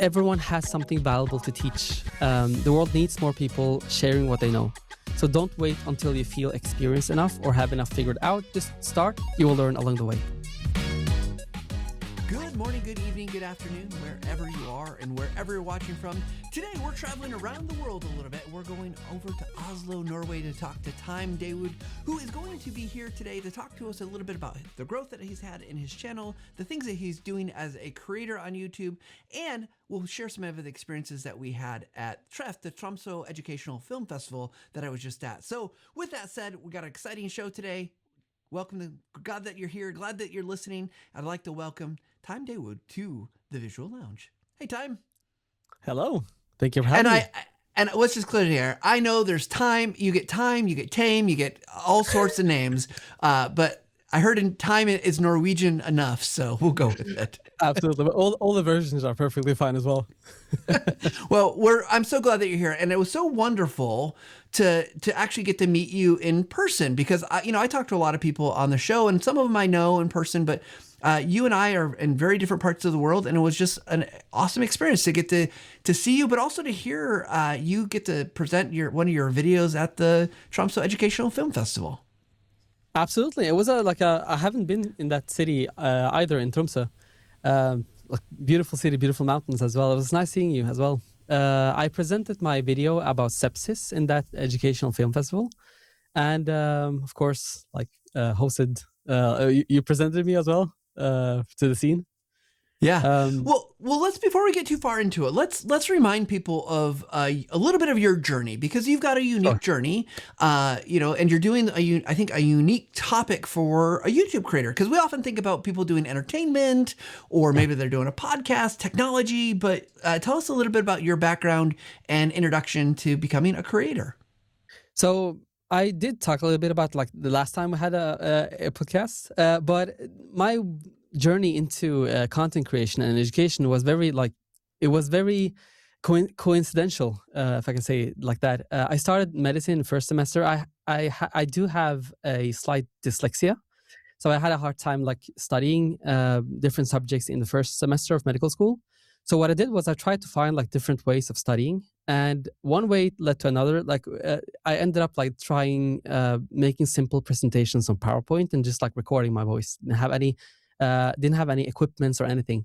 everyone has something valuable to teach. The world needs more people sharing what they know. So don't wait until you feel experienced enough or have enough figured out. Just start. You will learn along the way. Good morning, good evening, good afternoon, wherever you are and wherever you're watching from. Today, we're traveling around the world a little bit. We're going over to Oslo, Norway to talk to Taim Dawod, who is going to be here today to talk to us a little bit about the growth that he's had in his channel, the things that he's doing as a creator on YouTube, and we'll share some of the experiences that we had at TREF, the Tromsø Educational Film Festival that I was just at. So with that said, we got an exciting show today. Welcome to glad that you're here. Glad that you're listening. I'd like to welcome Taim Dawod to the Visual Lounge. Hey, Taim. Hello. Thank you for having me. And let's just clear the air. I know there's Taim, you get Taim, you get all sorts of names. But I heard in Taim is Norwegian enough, so we'll go with it. Absolutely. All the versions are perfectly fine as well. Well, I'm so glad that you're here, and it was so wonderful to actually get to meet you in person because I talk to a lot of people on the show, and some of them I know in person, but you and I are in very different parts of the world, and it was just an awesome experience to get to see you, but also to hear you get to present one of your videos at the Tromsø Educational Film Festival. Absolutely. It was I haven't been in that city either, in Tromsø. Beautiful city, beautiful mountains as well. It was nice seeing you as well. I presented my video about sepsis in that educational film festival, and of course, hosted. You presented me as well to the scene. Yeah. Well, let's before we get too far into it, let's remind people of a little bit of your journey because you've got a unique journey, and you're doing I think a unique topic for a YouTube creator because we often think about people doing entertainment or maybe they're doing a podcast, technology, but tell us a little bit about your background and introduction to becoming a creator. So I did talk a little bit about the last time we had a podcast, but my journey into content creation and education was very coincidental, if I can say it like that. I started medicine first semester. I do have a slight dyslexia, so I had a hard time studying different subjects in the first semester of medical school. So what I did was I tried to find different ways of studying, and one way led to another. I ended up trying making simple presentations on PowerPoint and just recording my voice. Didn't have any equipments or anything.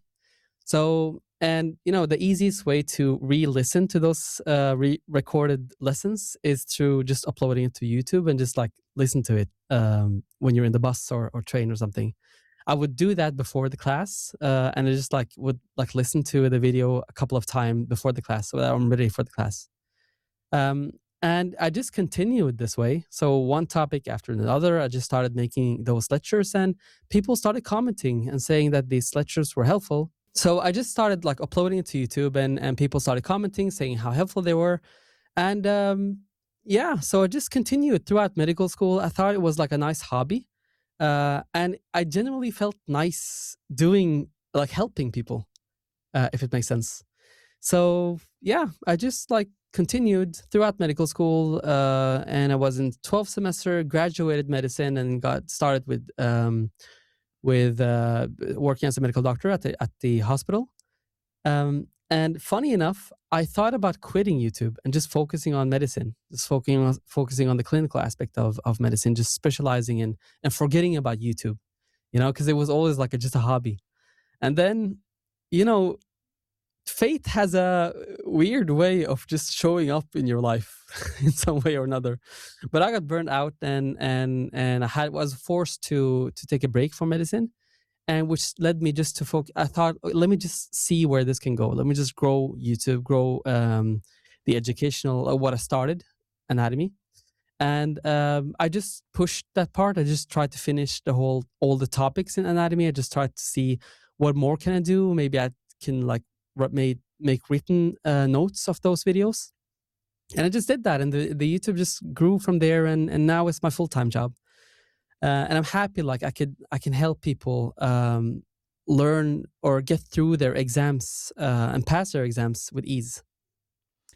So, and the easiest way to re-listen to those recorded lessons is through just uploading it to YouTube and just listen to it when you're in the bus or train or something. I would do that before the class, and I just would listen to the video a couple of times before the class so that I'm ready for the class. And I just continued this way. So one topic after another, I just started making those lectures, and people started commenting and saying that these lectures were helpful. So I just started uploading it to YouTube, and people started commenting, saying how helpful they were. And so I just continued throughout medical school. I thought it was a nice hobby. And I genuinely felt nice doing, helping people, if it makes sense. So yeah, I just continued throughout medical school, and I was in 12th semester, graduated medicine, and got started with working as a medical doctor at the hospital. And funny enough, I thought about quitting YouTube and just focusing on medicine, just focusing on the clinical aspect of medicine, just specializing in and forgetting about YouTube, because it was always just a hobby. And then, fate has a weird way of just showing up in your life in some way or another. But I got burned out, and I was forced to take a break from medicine, and which led me just to focus. I thought, let me just see where this can go. Let me just grow YouTube, grow the educational what I started, anatomy, and I just pushed that part. I just tried to finish all the topics in anatomy. I just tried to see what more can I do. Maybe I can make written notes of those videos, and I just did that, and the YouTube just grew from there, and now it's my full-time job, and I'm happy I can help people learn or get through their exams and pass their exams with ease.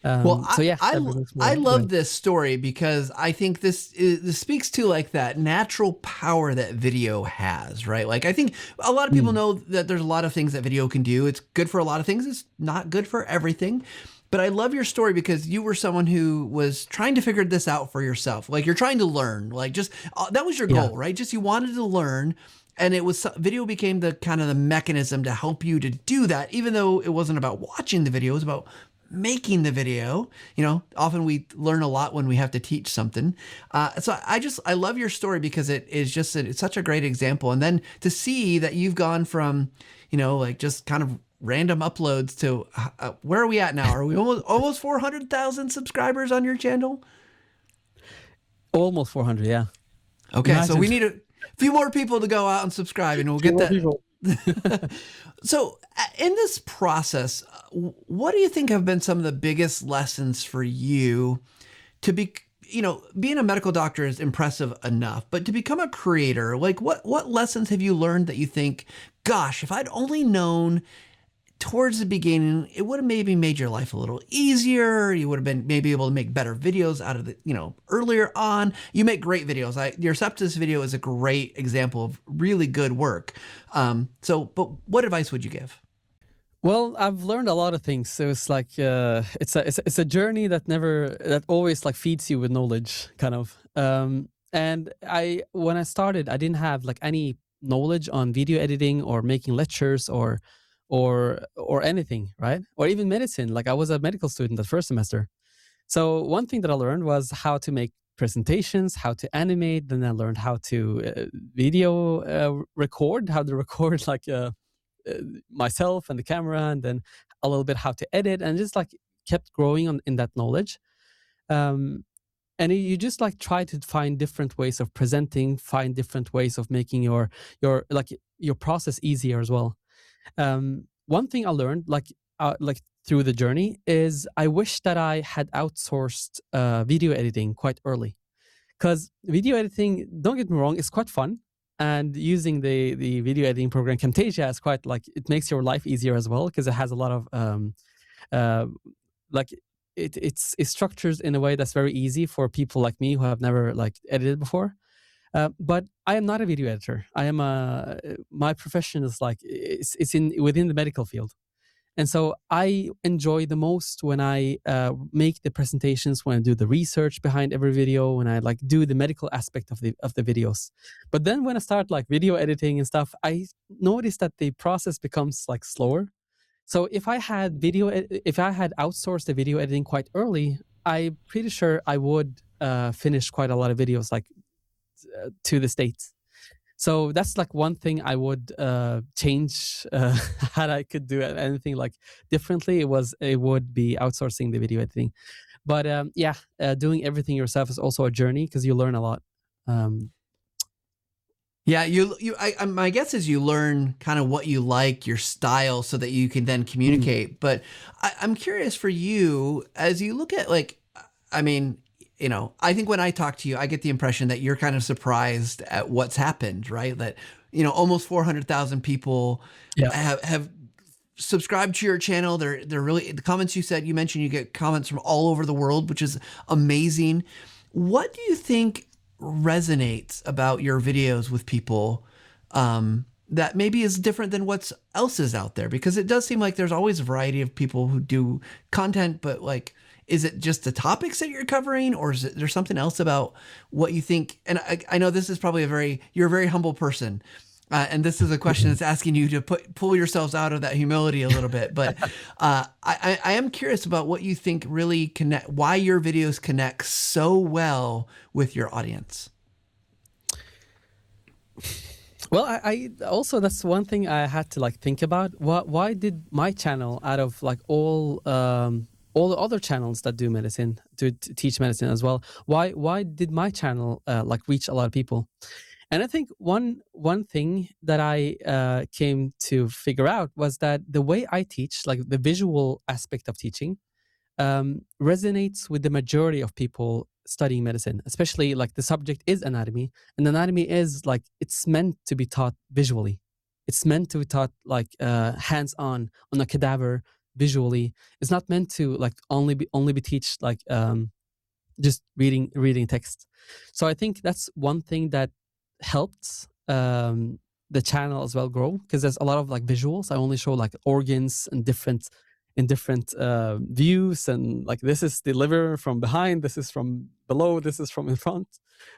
Well, So yeah, I, that I, brings I more. Yeah. love this story because I think this speaks to like that natural power that video has, right? Like I think a lot of people Mm. know that there's a lot of things that video can do. It's good for a lot of things. It's not good for everything. But I love your story because you were someone who was trying to figure this out for yourself. Like you're trying to learn, like just that was your Yeah. goal, right? Just you wanted to learn. And it was video became the kind of the mechanism to help you to do that, even though it wasn't about watching the video, it was about making the video. You know, often we learn a lot when we have to teach something. So I love your story because it is just it's such a great example. And then to see that you've gone from, like just kind of random uploads to where are we at now? Are we almost 400,000 subscribers on your channel? Almost 400. Yeah. Okay, so Imagine. we need a few more people to go out and subscribe, and we'll Few get more that. people. So, in this process, what do you think have been some of the biggest lessons for you to be, being a medical doctor is impressive enough, but to become a creator, like what lessons have you learned that you think, gosh, if I'd only known towards the beginning, it would have maybe made your life a little easier. You would have been maybe able to make better videos out of the, earlier on. You make great videos. Your sepsis video is a great example of really good work. But what advice would you give? Well, I've learned a lot of things. So it's like it's a journey that always like feeds you with knowledge, kind of. And when I started, I didn't have like any knowledge on video editing or making lectures or anything, right? Or even medicine. Like I was a medical student the first semester. So one thing that I learned was how to make presentations, how to animate. Then I learned how to video record, how to record like myself and the camera, and then a little bit how to edit, and just like kept growing in that knowledge. And you just like try to find different ways of presenting, find different ways of making your process easier as well. One thing I learned, like through the journey, is I wish that I had outsourced video editing quite early, because video editing, don't get me wrong, is quite fun, and using the video editing program Camtasia is quite like, it makes your life easier as well, because it has a lot of like it structures in a way that's very easy for people like me who have never like edited before. But I am not a video editor. My profession is like it's within the medical field, and so I enjoy the most when I make the presentations, when I do the research behind every video, when I like do the medical aspect of the videos. But then when I start like video editing and stuff, I notice that the process becomes like slower. So if I had outsourced the video editing quite early, I'm pretty sure I would finish quite a lot of videos like to the States. So that's like one thing I would change had I could do anything like differently. It would be outsourcing the video editing. But doing everything yourself is also a journey, because you learn a lot. Yeah, my guess is you learn kind of what you like, your style, so that you can then communicate. But I'm curious for you, as you look at like, I mean, I think when I talk to you, I get the impression that you're kind of surprised at what's happened, right? That, almost 400,000 people have subscribed to your channel. They're really, the comments you mentioned, you get comments from all over the world, which is amazing. What do you think resonates about your videos with people that maybe is different than what else is out there? Because it does seem like there's always a variety of people who do content, but like, is it just the topics that you're covering, or is there something else about what you think? And I know this is probably you're a very humble person. And this is a question that's asking you to pull yourselves out of that humility a little bit. But I am curious about what you think really why your videos connect so well with your audience. Well, I also, that's one thing I had to like think about. Why did my channel, out of like all the other channels that do medicine, to teach medicine as well, why did my channel like reach a lot of people? And I think one thing that I came to figure out was that the way I teach, like the visual aspect of teaching, resonates with the majority of people studying medicine, especially like the subject is anatomy, and anatomy is like, it's meant to be taught visually. It's meant to be taught like hands-on on a cadaver, visually. It's not meant to like only be teach like just reading text. So I think that's one thing that helped the channel as well grow, because there's a lot of like visuals. I only show like organs and different views, and like this is the liver from behind, this is from below, this is from in front.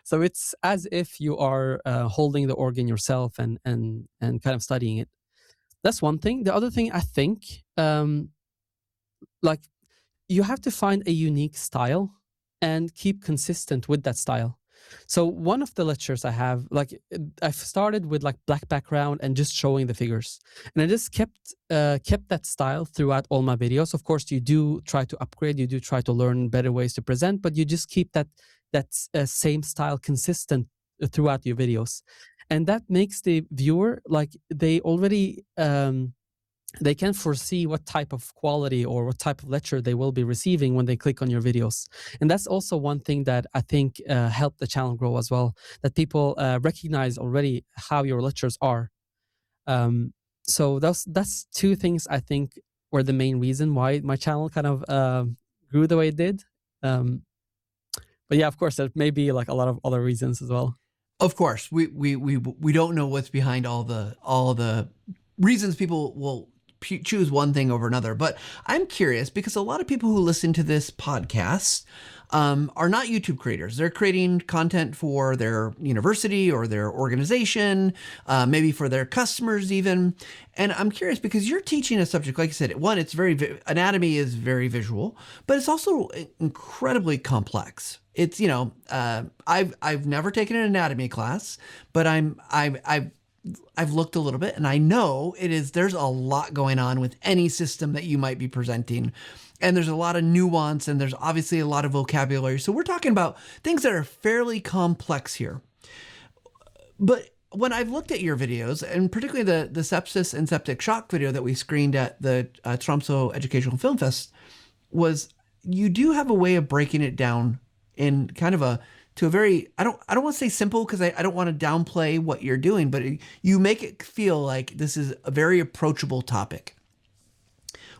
So it's as if you are holding the organ yourself and kind of studying it. That's one thing. The other thing I think, like you have to find a unique style and keep consistent with that style. So one of the lectures I have, like I've started with like black background and just showing the figures, and I just kept that style throughout all my videos. Of course, you do try to upgrade, you do try to learn better ways to present, but you just keep that same style consistent throughout your videos, and that makes the viewer like they already they can foresee what type of quality or what type of lecture they will be receiving when they click on your videos. And that's also one thing that I think helped the channel grow as well, that people recognize already how your lectures are. So that's two things I think were the main reason why my channel kind of grew the way it did. But yeah, of course, there may be like a lot of other reasons as well. Of course, we don't know what's behind all the reasons people will choose one thing over another. But I'm curious, because a lot of people who listen to this podcast are not YouTube creators. They're creating content for their university or their organization, maybe for their customers even. And I'm curious because you're teaching a subject, like I said, one, it's anatomy is very visual, but it's also incredibly complex. It's, I've never taken an anatomy class, but I've looked a little bit, and I know there's a lot going on with any system that you might be presenting. And there's a lot of nuance, and there's obviously a lot of vocabulary. So we're talking about things that are fairly complex here. But when I've looked at your videos, and particularly the sepsis and septic shock video that we screened at the Tromsø Educational Film Fest, was you do have a way of breaking it down in kind of to a very, I don't want to say simple, because I don't want to downplay what you're doing, but you make it feel like this is a very approachable topic.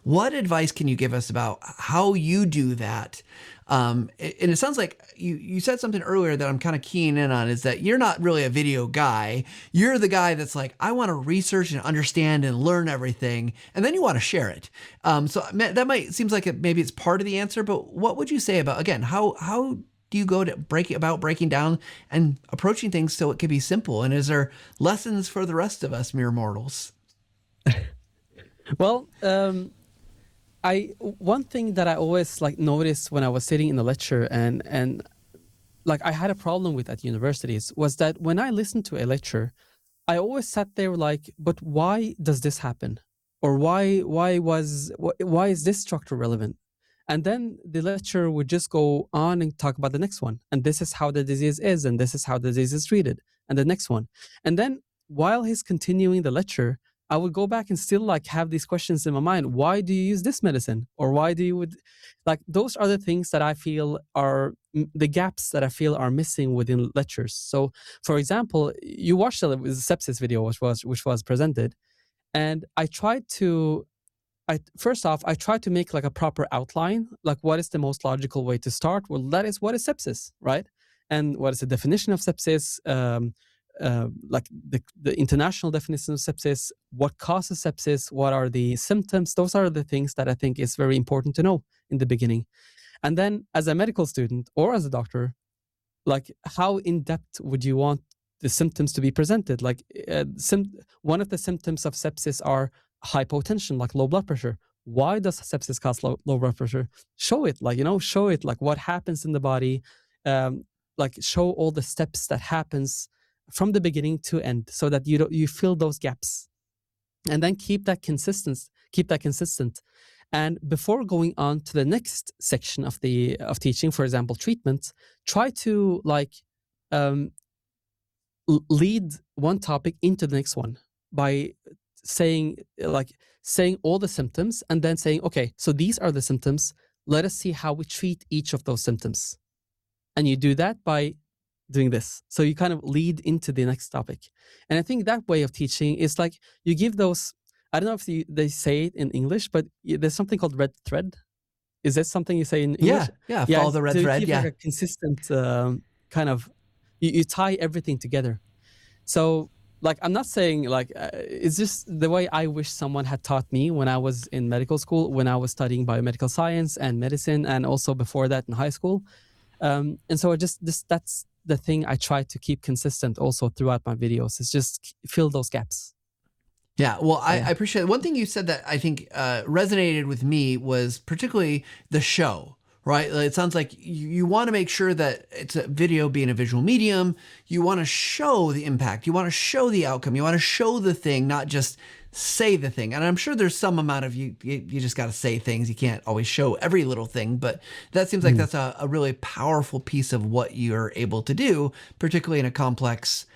What advice can you give us about how you do that? And it sounds like you said something earlier that I'm kind of keying in on, is that you're not really a video guy. You're the guy that's like, I want to research and understand and learn everything, and then you want to share it. So that seems like maybe it's part of the answer, but what would you say about, again, how do you go to breaking down and approaching things so it can be simple? And is there lessons for the rest of us mere mortals? Well, one thing that I always like noticed when I was sitting in the lecture and like I had a problem with at universities was that when I listened to a lecture, I always sat there like, but why does this happen? Or why is this structure relevant? And then the lecturer would just go on and talk about the next one. And this is how the disease is, and this is how the disease is treated, and the next one. And then while he's continuing the lecture, I would go back and still like have these questions in my mind. Why do you use this medicine? Or why do you like, those are the things that I feel are the gaps that I feel are missing within lectures. So for example, you watched the sepsis video, which was presented. And I tried to make like a proper outline, like what is the most logical way to start? Well, that is, what is sepsis, right? And what is the definition of sepsis? Like the international definition of sepsis, what causes sepsis, what are the symptoms? Those are the things that I think is very important to know in the beginning. And then as a medical student or as a doctor, like how in depth would you want the symptoms to be presented? Like one of the symptoms of sepsis are hypotension, like low blood pressure. Why does sepsis cause low blood pressure? Show it, like what happens in the body, like show all the steps that happens from the beginning to end, so that you fill those gaps, and then keep that consistent. And before going on to the next section of teaching, for example, treatment, try to lead one topic into the next one by saying all the symptoms, and then saying, okay, so these are the symptoms. Let us see how we treat each of those symptoms. And you do that by doing this. So you kind of lead into the next topic. And I think that way of teaching is like you give those I don't know if they say it in English, but there's something called red thread. Is that something you say in English? Yeah. Follow the red to thread. keep like a consistent kind of, you tie everything together. So like, I'm not saying like, it's just the way I wish someone had taught me when I was in medical school, when I was studying biomedical science and medicine, and also before that in high school. And so that's the thing I try to keep consistent also throughout my videos, is just fill those gaps. Yeah, well, I appreciate it. One thing you said that I think resonated with me was particularly the show, right? It sounds like you want to make sure that it's a video being a visual medium. You want to show the impact. You want to show the outcome. You want to show the thing, not just say the thing. And I'm sure there's some amount of you just got to say things. You can't always show every little thing, but that seems like that's a really powerful piece of what you're able to do, particularly in a complex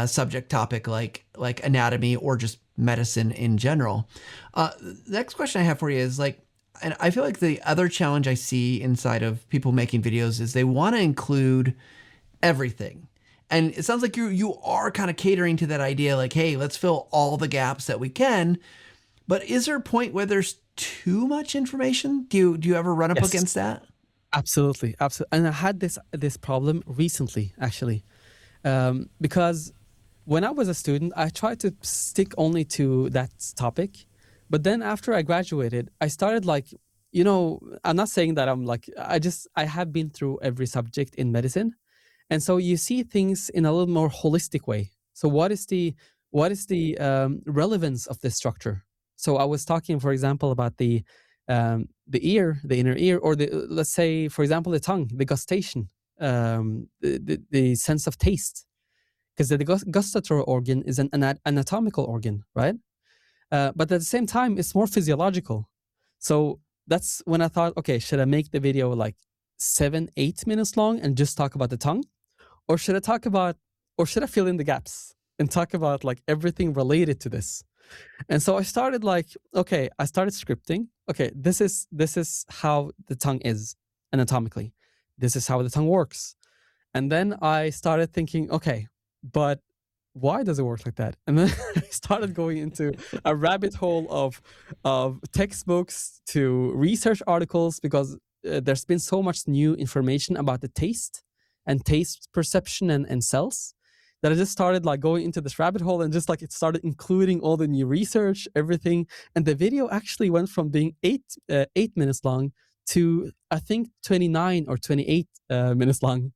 subject topic like anatomy or just medicine in general. The next question I have for you is like, and I feel like the other challenge I see inside of people making videos is they want to include everything. And it sounds like you are kind of catering to that idea, like, hey, let's fill all the gaps that we can. But is there a point where there's too much information? Do you ever run up against that? Absolutely. And I had this problem recently, actually, because when I was a student, I tried to stick only to that topic. But then after I graduated, I started like, I'm not saying that I'm like, I have been through every subject in medicine. And so you see things in a little more holistic way. So what is the relevance of this structure? So I was talking, for example, about the ear, the inner ear, or let's say, for example, the tongue, the gustation, the sense of taste. Because the gustatory organ is an anatomical organ, right? But at the same time, it's more physiological. So that's when I thought, okay, should I make the video like 7-8 minutes long and just talk about the tongue? Or should I fill in the gaps and talk about like everything related to this? And so I started scripting. Okay, this is how the tongue is anatomically. This is how the tongue works. And then I started thinking, okay, but why does it work like that? And then I started going into a rabbit hole of textbooks to research articles, because there's been so much new information about the taste and taste perception and cells, that I just started like going into this rabbit hole, and just like it started including all the new research, everything. And the video actually went from being 8 minutes long to I think 29 or 28 minutes long.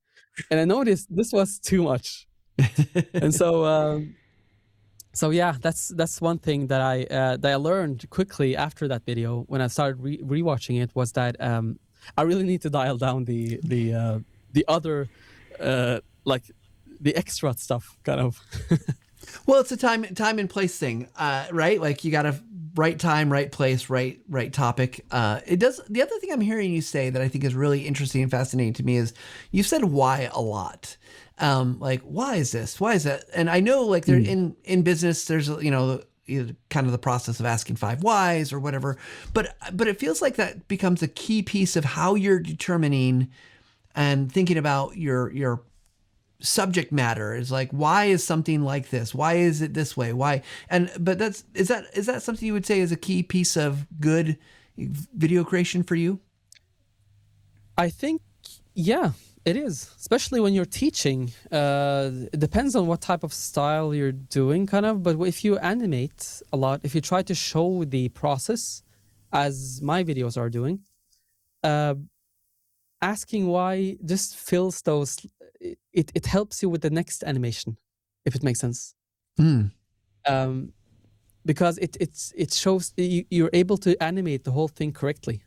And I noticed this was too much. And so yeah, that's one thing that I learned quickly after that video when I started rewatching it, was that I really need to dial down the other like the extra stuff, kind of. Well, it's a time and place thing, right? Like you got to right time, right place, right topic. It does. The other thing I'm hearing you say that I think is really interesting and fascinating to me is you've said why a lot. Like, why is this? Why is that? And I know like there in business, there's, kind of the process of asking 5 whys or whatever, but it feels like that becomes a key piece of how you're determining and thinking about your subject matter. Is like, why is something like this? Why is it this way? Why? But is that something you would say is a key piece of good video creation for you? I think, yeah, it is, especially when you're teaching. It depends on what type of style you're doing, kind of. But if you animate a lot, if you try to show the process, as my videos are doing, asking why just fills those. It helps you with the next animation, if it makes sense. Because it shows you're able to animate the whole thing correctly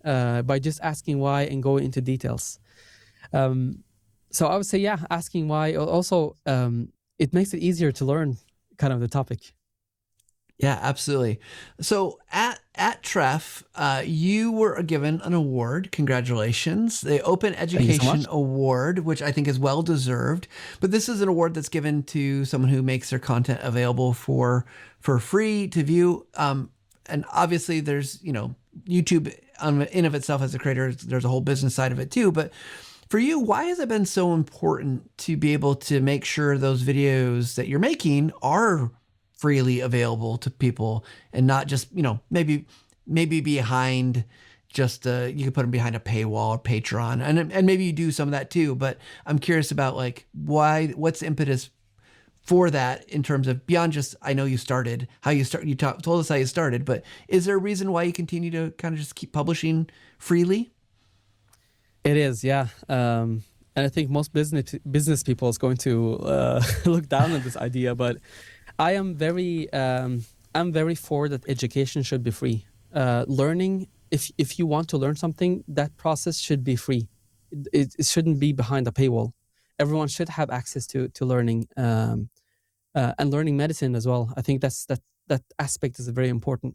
by just asking why and going into details. So I would say, yeah, asking why. Also, it makes it easier to learn kind of the topic. Yeah, absolutely. So at TREF, you were given an award. Congratulations. The Open Education Award, which I think is well deserved. But this is an award that's given to someone who makes their content available for free to view. And obviously there's, YouTube in of itself as a creator, there's a whole business side of it too. But for you, why has it been so important to be able to make sure those videos that you're making are freely available to people, and not just, maybe behind just you could put them behind a paywall or Patreon, and maybe you do some of that too. But I'm curious about like what's the impetus for that in terms of beyond just, I know you started, told us how you started, but is there a reason why you continue to kind of just keep publishing freely? It is, yeah. And I think most business people is going to look down on this idea, but I am I'm very for that education should be free. Learning, if you want to learn something, that process should be free. It shouldn't be behind a paywall. Everyone should have access to learning, and learning medicine as well. I think that aspect is very important.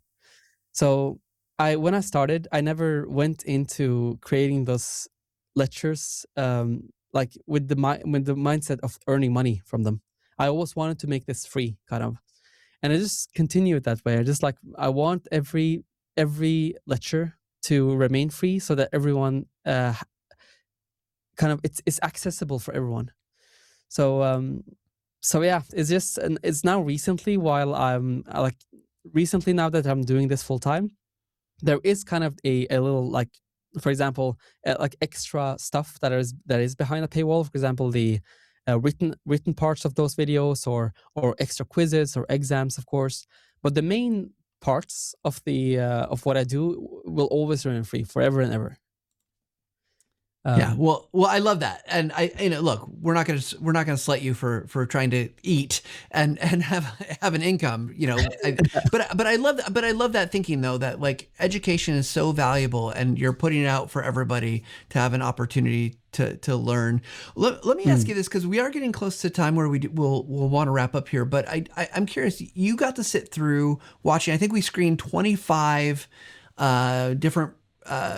So when I started, I never went into creating those lectures like with the mindset of earning money from them. I always wanted to make this free, kind of, and I just continued that way. I want every lecture to remain free so that everyone kind of it's accessible for everyone. So yeah, it's now recently, while I'm recently now that I'm doing this full time, there is kind of a little, like, for example, like extra stuff that is behind a paywall. For example, the written parts of those videos, or extra quizzes or exams, of course. But the main parts of the of what I do will always remain free forever and ever. Yeah, well, I love that, and look, we're not gonna slight you for trying to eat and have an income, but I love that thinking, though, that like education is so valuable, and you're putting it out for everybody to have an opportunity to learn. Let me ask you this, because we are getting close to time where we'll want to wrap up here, but I'm curious. You got to sit through watching. I think we screened 25 different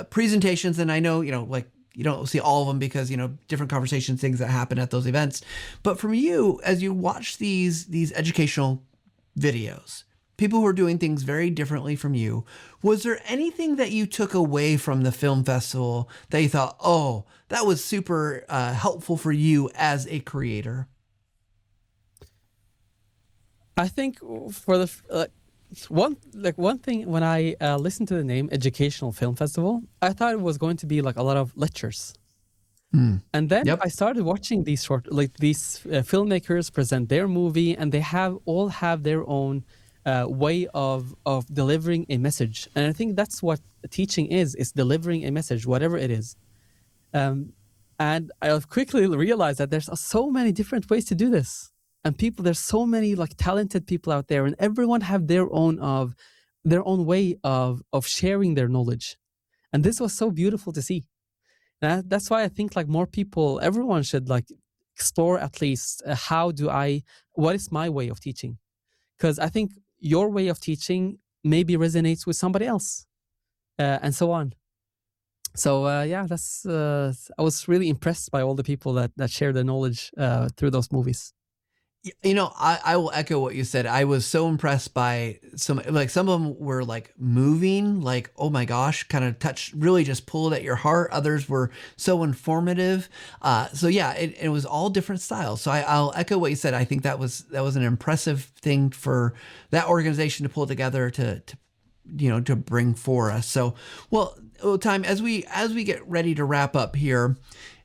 presentations, and I know like, you don't see all of them because, different conversations, things that happen at those events. But from you, as you watch these educational videos, people who are doing things very differently from you, was there anything that you took away from the film festival that you thought, oh, that was super helpful for you as a creator? I think for the one thing, when I listened to the name Educational Film Festival, I thought it was going to be like a lot of lectures. And then I started watching these filmmakers present their movie, and they all have their own way of delivering a message. And I think that's what teaching is delivering a message, whatever it is. And I quickly realized that there's so many different ways to do this. And there's so many like talented people out there, and everyone have their own way of sharing their knowledge. And this was so beautiful to see. And that's why I think like everyone should like explore at least what is my way of teaching? Because I think your way of teaching maybe resonates with somebody else, and so on. So yeah, I was really impressed by all the people that share their knowledge through those movies. I will echo what you said. I was so impressed by some of them were like moving, like, oh my gosh, kind of really just pulled at your heart. Others were so informative. So yeah, it was all different styles. So I'll echo what you said. I think that was an impressive thing for that organization to pull together to bring for us. So, well, Taim, as we get ready to wrap up here,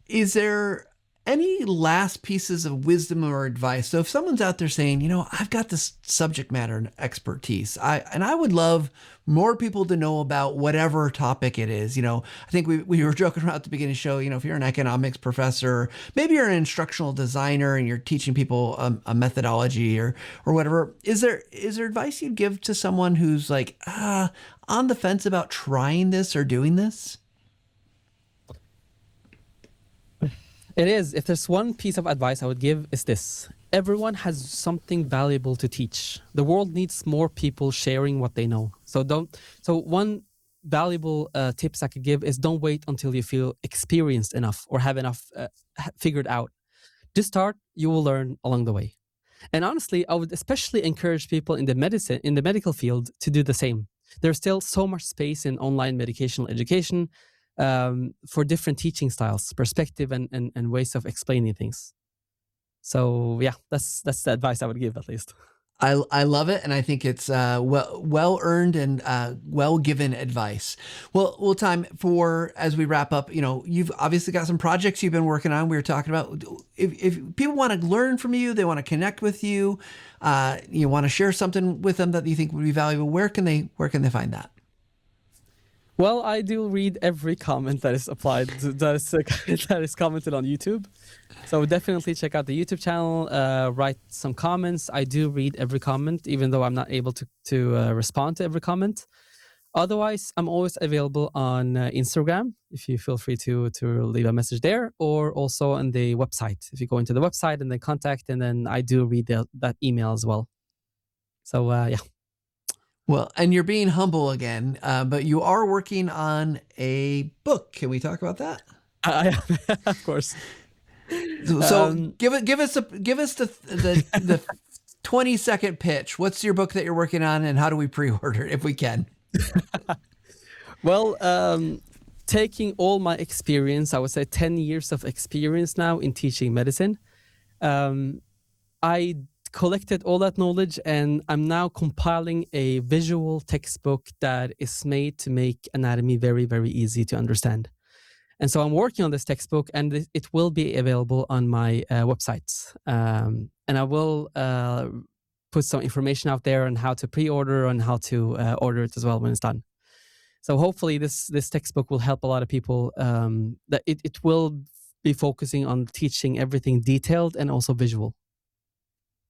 is there any last pieces of wisdom or advice? So if someone's out there saying, I've got this subject matter and expertise, I would love more people to know about whatever topic it is. I think we were joking around at the beginning of the show, if you're an economics professor, maybe you're an instructional designer and you're teaching people a methodology or whatever, is there advice you'd give to someone who's like, on the fence about trying this or doing this? It is. If there's one piece of advice I would give, is this: everyone has something valuable to teach. The world needs more people sharing what they know. So one valuable tips I could give is, don't wait until you feel experienced enough or have enough figured out. Just start. You will learn along the way. And honestly, I would especially encourage people in the medical field to do the same. There's still so much space in online medicational education for different teaching styles, perspective, and ways of explaining things. So yeah, that's the advice I would give, at least. I love it, and I think it's well earned and well given advice. Well, time for as we wrap up. You've obviously got some projects you've been working on. We were talking about if people want to learn from you, they want to connect with you, you want to share something with them that you think would be valuable. Where can they find that? Well, I do read every comment that is applied, that is commented on YouTube. So definitely check out the YouTube channel, write some comments. I do read every comment, even though I'm not able to respond to every comment. Otherwise, I'm always available on Instagram, if you feel free to leave a message there, or also on the website. If you go into the website and then contact, and then I do read that email as well. So, yeah. Well, and you're being humble again, but you are working on a book. Can we talk about that? Of course. So give us the 20-second pitch. What's your book that you're working on, and how do we pre-order it if we can? Well, taking all my experience, I would say 10 years of experience now in teaching medicine, I collected all that knowledge, and I'm now compiling a visual textbook that is made to make anatomy very, very easy to understand. And so I'm working on this textbook, and it will be available on my website. And I will put some information out there on how to pre-order and how to order it as well when it's done. So hopefully this textbook will help a lot of people. That it will be focusing on teaching everything detailed and also visual.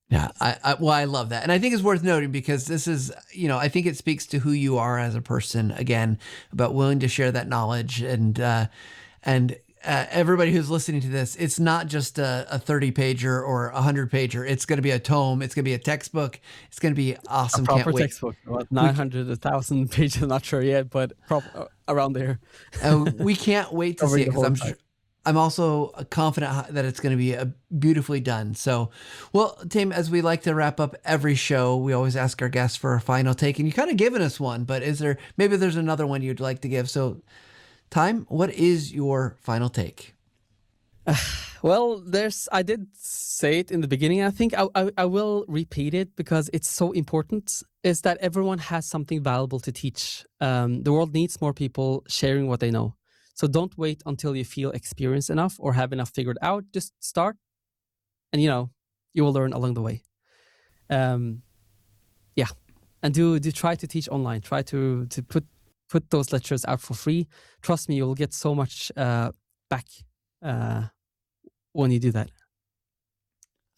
Yeah, I love that. And I think it's worth noting because this is, I think it speaks to who you are as a person, again, about willing to share that knowledge. And everybody who's listening to this, it's not just a 30-pager or a 100-pager. It's going to be a tome. It's going to be a textbook. It's going to be awesome. A proper textbook, about 900, 1,000 pages, I'm not sure yet, but around there. We can't wait to see it because I'm also confident that it's going to be beautifully done. So, well, Taim, as we like to wrap up every show, we always ask our guests for a final take, and you kind of given us one, but maybe there's another one you'd like to give. So, Taim, what is your final take? Well, I did say it in the beginning. I think I will repeat it because it's so important, is that everyone has something valuable to teach. The world needs more people sharing what they know. So don't wait until you feel experienced enough or have enough figured out. Just start, and you will learn along the way. Yeah, and do try to teach online. Try to put those lectures out for free. Trust me, you'll get so much back when you do that.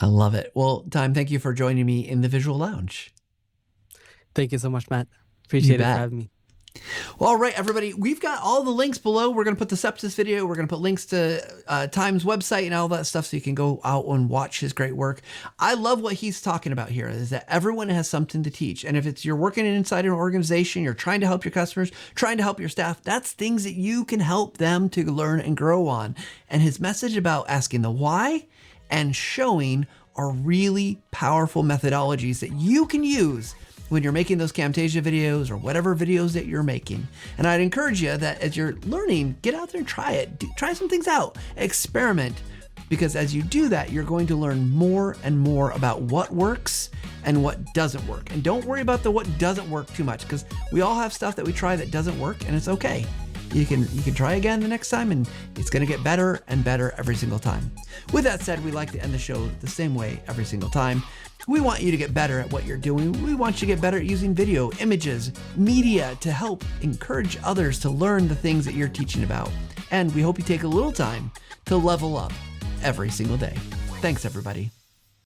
I love it. Well, Taim, thank you for joining me in the Visual Lounge. Thank you so much, Matt. Appreciate it for having me. Well, all right, everybody, we've got all the links below. We're going to put the sepsis video. We're going to put links to Taim's website and all that stuff so you can go out and watch his great work. I love what he's talking about here is that everyone has something to teach. And if you're working inside an organization, you're trying to help your customers, trying to help your staff, that's things that you can help them to learn and grow on. And his message about asking the why and showing are really powerful methodologies that you can use when you're making those Camtasia videos or whatever videos that you're making. And I'd encourage you that as you're learning, get out there and try it. Try some things out, experiment, because as you do that, you're going to learn more and more about what works and what doesn't work. And don't worry about the what doesn't work too much, because we all have stuff that we try that doesn't work, and it's okay. You can try again the next time, and it's going to get better and better every single time. With that said, we like to end the show the same way every single time. We want you to get better at what you're doing. We want you to get better at using video, images, media to help encourage others to learn the things that you're teaching about. And we hope you take a little time to level up every single day. Thanks, everybody.